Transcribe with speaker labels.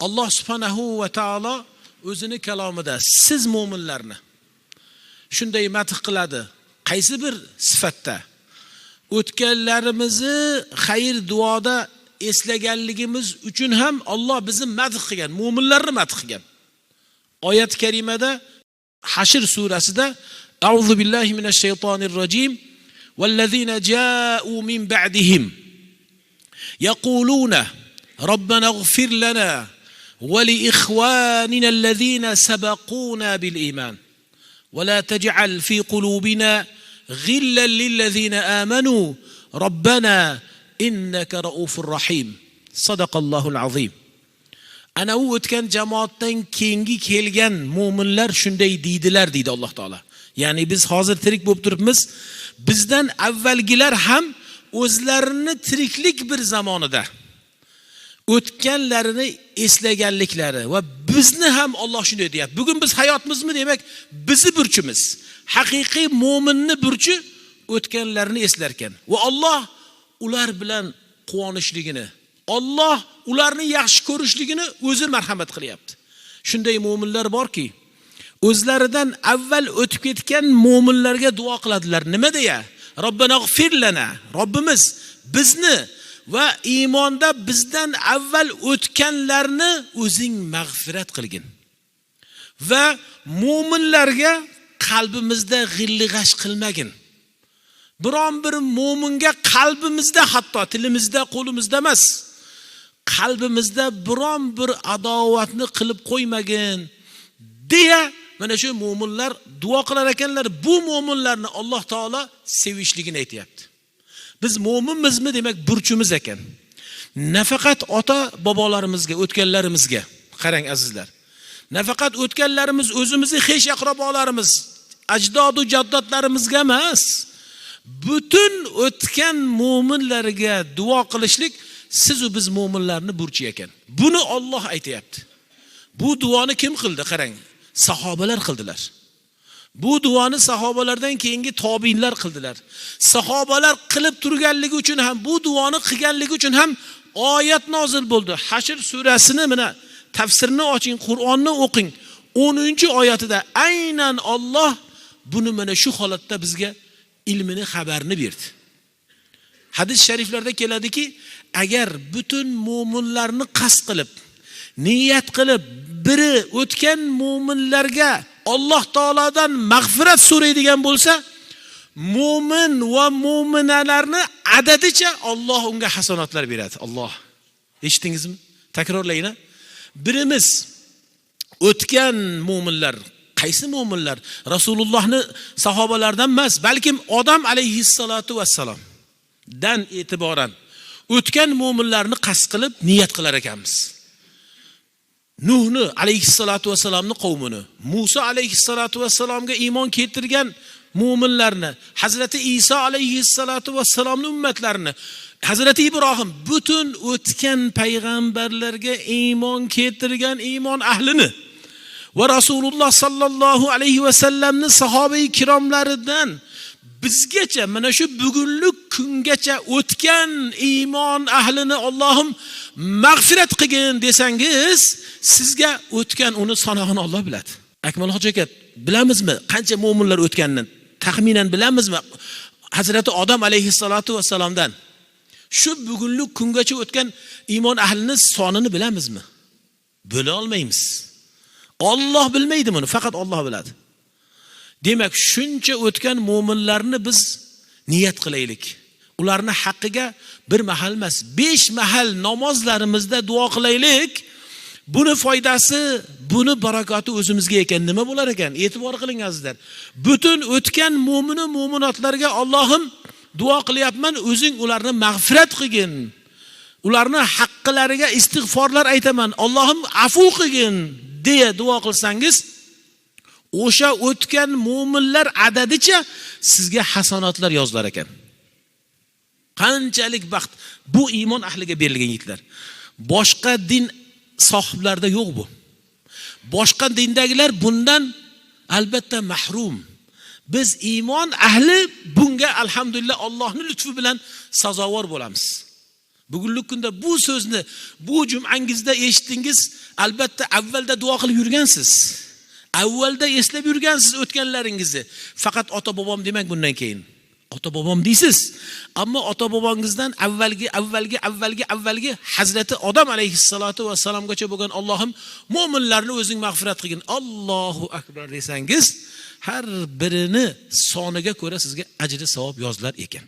Speaker 1: Alloh subhanahu va taolo o'zini kalomida siz mu'minlarni shunday madh qiladi. Qaysi bir sifatda? O'tganlarimizni xayr duoda eslaganligimiz uchun ham Alloh bizni madh qilgan, mu'minlarni madh qilgan. Oyat karimada Hashr surasida A'udhu billahi minash shaytonir rojim vallazina ja'u min ba'dihim yaquluna Rabbana ighfir lana wa li ikhwanina allazina sabaquna bil iman wa la taj'al fi qulubina ghillan lil ladzina amanu Rabbana innaka raufur rahim. Sadaqallohul azim. Ana u o'tgan jamoatdan keyingi kelgan mu'minlar shunday deydilar deydi Alloh taolo. Ya'ni biz hozir tirik bo'lib turibmiz. Bizdan avvalgilar ham o'zlarini tiriklik bir zamonida o'tganlarini eslaganliklari va bizni ham Alloh shunday deyapti. Bugun biz hayotmizmi demak, bizi burchimiz. Haqiqiy mu'minni burchi o'tganlarni eslarkan. Va Alloh ular bilan quvonishligini, Alloh ularni yaxshi ko'rishligini o'zi marhamat qilyapti. Shunday mu'minlar borki, o'zlaridan avval o'tib ketgan mu'minlarga duo qiladilar. Nima deya? Robbana ighfir lana. Robbimiz bizni va iymonda bizdan avval o'tganlarni o'zing mag'firat qilgin. Va mu'minlarga qalbimizda g'illig'ash qilmagin. Biron bir mu'minga qalbimizda, hatto tilimizda, qo'limizda emas, qalbimizda biron bir adovatni qilib qo'ymagin deya mana shu mu'minlar duo qilar ekanlar. Bu mu'minlarni Alloh taolo sevishligini aytayapti. Biz mu'minmizmi demak burchimiz ekan. Nafaqat ota bobolarimizga, o'tganlarimizga qarang azizlar. Nafaqat o'tganlarimiz, o'zimizning hech aqrabolarimiz, ajdodu jaddodlarimizga emas, butun o'tgan mu'minlarga duo qilishlik siz va biz mu'minlarni burchi ekan. Buni Alloh aytayapti. Bu duoni kim qildi? Qarang. Sahobalar qildilar. Bu duoni sahobalardan keyingi tobiinlar qildilar. Sahobalar qilib turganligi uchun ham, bu duoni qilganligi uchun ham oyat nozil bo'ldi. Hashr surasini mana tafsirini oching, Qur'onni o'qing. 10-oyatida aynan Alloh buni mana shu holatda bizga ilmini, xabarini berdi. Hadis shariflarda keladiki, agar butun mu'minlarni qasd qilib, niyat qilib, biri o'tgan mu'minlarga Alloh taoladan mag'firat so'raydigan bo'lsa, mu'min va mu'minalarni adadicha Alloh unga hasanatlar beradi. Alloh. Eshitdingizmi? Takrorlayina. Birimiz o'tgan mu'minlar, qaysi mu'minlar? Rasulullohni sahobalardan emas, balkim odam alayhissalatu vassalom dan e'tiboran o'tgan mu'minlarni qasd qilib niyat qilar ekanmiz. Nuhni alayhissalatu vassalomni qavmini, Musa alayhissalatu vassalomga iymon keltirgan mu'minlarni, Hazrati Isa alayhissalatu vassalomning ummatlarini, Hazrati Ibrohim, butun o'tgan payg'ambarlarga iymon keltirgan iymon ahlini va Rasululloh sallallohu alayhi va sallamning sahobai kiromlaridan bizgacha mana shu bugunlik kungacha o'tgan iymon ahlini Allohim mag'firat qilgin desangiz, sizga o'tgan uni sanog'ini Alloh biladi. Akmal hoji aka, bilamizmi qancha mu'minlar o'tganini? Taxminan bilamizmi? Hazrati Odam alayhissalatu vassalomdan shu bugunlik kungacha o'tgan iymon ahlining sonini bilamizmi? Bila olmaymiz. Alloh bilmaydi buni, faqat Alloh biladi. Demak, shuncha o'tgan mu'minlarni biz niyat qilaylik. Ularni haqqiga bir mahal emas, 5 mahal namozlarimizda duo qilaylik. Buni foydasi, buni barakati o'zimizga ekan. Nima bo'lar ekan? E'tibor qiling azizlar. Butun o'tgan mu'min va mu'minotlarga Allohim duo qilyapman, o'zing ularni mag'firat qilgin. Ularni haqqilariga istig'forlar aytaman. Allohim afv qilgin deya duo qilsangiz, o'sha o'tgan mu'minlar adadicha sizga hasanatlar yozilar ekan. Qanchalik baxt bu iymon ahliga berilgan yigitlar. Boshqa din sohiblarda yo'q bu. Boshqa dindagilar bundan albatta mahrum. Biz iymon ahli bunga alhamdulillah Allohning lutfi bilan sazovor bo'lamiz. Bugungi kunda bu so'zni bu jum'angizda eshitdingiz, albatta avvalda duo qilib yurgansiz. Avvalda eslab yurgansiz o'tganlaringizni. Faqat ota-bobom demak bundan keyin. Ota-bobom deysiz. Ammo ota-bobongizdan avvalgi Hazrati Odam alayhissalatu vassalomgacha bo'lgan Allohim mu'minlarni o'zing mag'firat qilgin. Allohu akbar desangiz, har birini soniga ko'ra sizga ajri savob yozilar ekan.